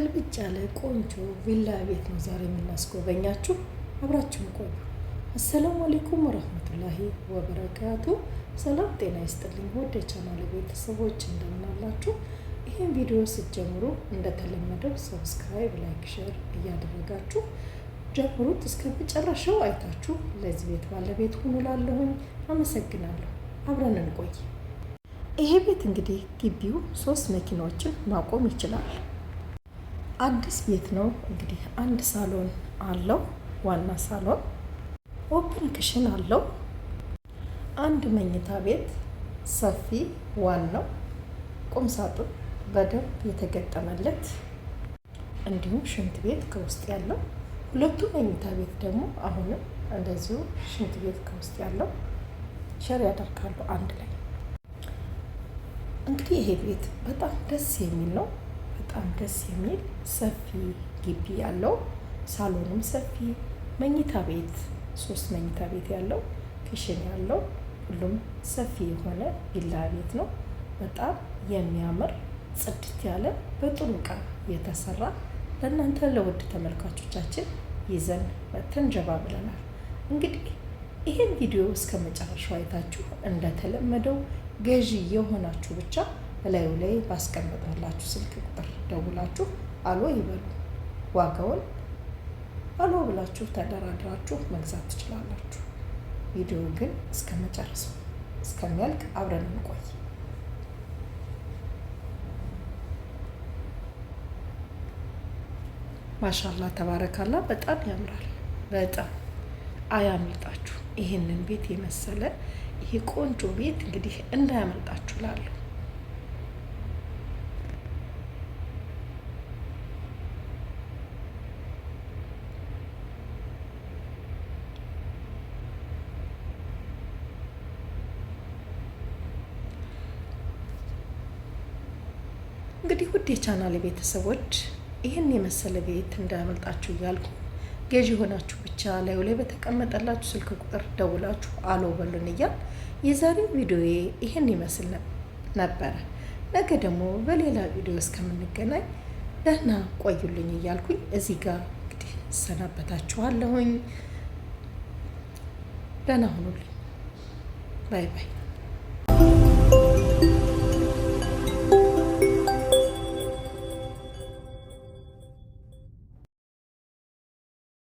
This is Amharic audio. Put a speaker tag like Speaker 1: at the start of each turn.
Speaker 1: ገልብጭ ያለ ቆንጆ ቪላ ቤት ነው ዛሬ የምናስጎበኛችሁ። አብራችሁን ቆዩ። አሰላሙ አለይኩም ወራህመቱላሂ ወበረካቱ። ሰላም ጤና ይስጥልኝ ውድ የቻናሌ ቤተሰቦች እንደምን አላችሁ? ይህን ቪዲዮ ስትጀምሩ እንደተለመደው ሰብስክራይብ፣ ላይክ፣ ሼር እያደረጋችሁ ጀምሩት። እስከ መጨረሻው አይታችሁ ለዚህ ቤት ባለቤት ሁኑ። ላለሁኝ አመሰግናለሁ። አብረን እንቆይ። ይሄ ቤት እንግዲህ ግቢው 3 መኪናዎችን ማቆም ይችላል። አዲስ ቤት ነው። እንግዲህ አንድ ሳሎን አለው፣ ዋና ሳሎን፣ ኦፕን ክሽን አለው። አንድ መኝታ ቤት ሰፊ ዋናው ቁም ሳጥን በደንብ የተገጠመለት፣ እንዲሁም ሽንት ቤት ከውስጥ ያለው። ሁለቱ መኝታ ቤት ደግሞ አሁንም እንደዚሁ ሽንት ቤት ከውስጥ ያለው ሸር ያደርጋሉ አንድ ላይ። እንግዲህ ይሄ ቤት በጣም ደስ የሚል ነው። በጣም ደስ የሚል ሰፊ ግቢ ያለው፣ ሳሎንም ሰፊ፣ መኝታ ቤት 3 መኝታ ቤት ያለው፣ ክሽን ያለው፣ ሁሉም ሰፊ የሆነ ቪላ ቤት ነው። በጣም የሚያምር ጽድት ያለ በጥሩ ዕቃ የተሰራ ለእናንተ ለውድ ተመልካቾቻችን ይዘን መተን ጀባ ብለናል። እንግዲህ ይህን ቪዲዮ እስከ መጨረሻው አይታችሁ እንደተለመደው ገዢ የሆናችሁ ብቻ እላዩ ላይ ባስቀምጣላችሁ ስልክ ቁጥር ደውላችሁ አሎ ይበሉ። ዋጋውን አሎ ብላችሁ ተደራድራችሁ መግዛት ትችላላችሁ። ቪዲዮ ግን እስከ መጨረሻው እስከሚያልቅ አብረን እንቆይ። ማሻላ ተባረካላ። በጣም ያምራል። በጣም አያምልጣችሁ። ይህንን ቤት የመሰለ ይሄ ቆንጆ ቤት እንግዲህ እንዳያመልጣችሁ ላለሁ። እንግዲህ ውድ የቻናሌ ቤተሰቦች ይህን የመሰለ ቤት እንዳያመልጣችሁ እያልኩ ገዢ ሆናችሁ ብቻ ላዩ ላይ በተቀመጠላችሁ ስልክ ቁጥር ደውላችሁ አሎ በሉን እያል የዛሬው ቪዲዮ ይህን ይመስል ነበረ። ነገ ደግሞ በሌላ ቪዲዮ እስከምንገናኝ ደህና ቆዩልኝ እያልኩኝ እዚህ ጋር እንግዲህ እሰናበታችኋለሁኝ። ደህና ሁኑልኝ። ባይ ባይ።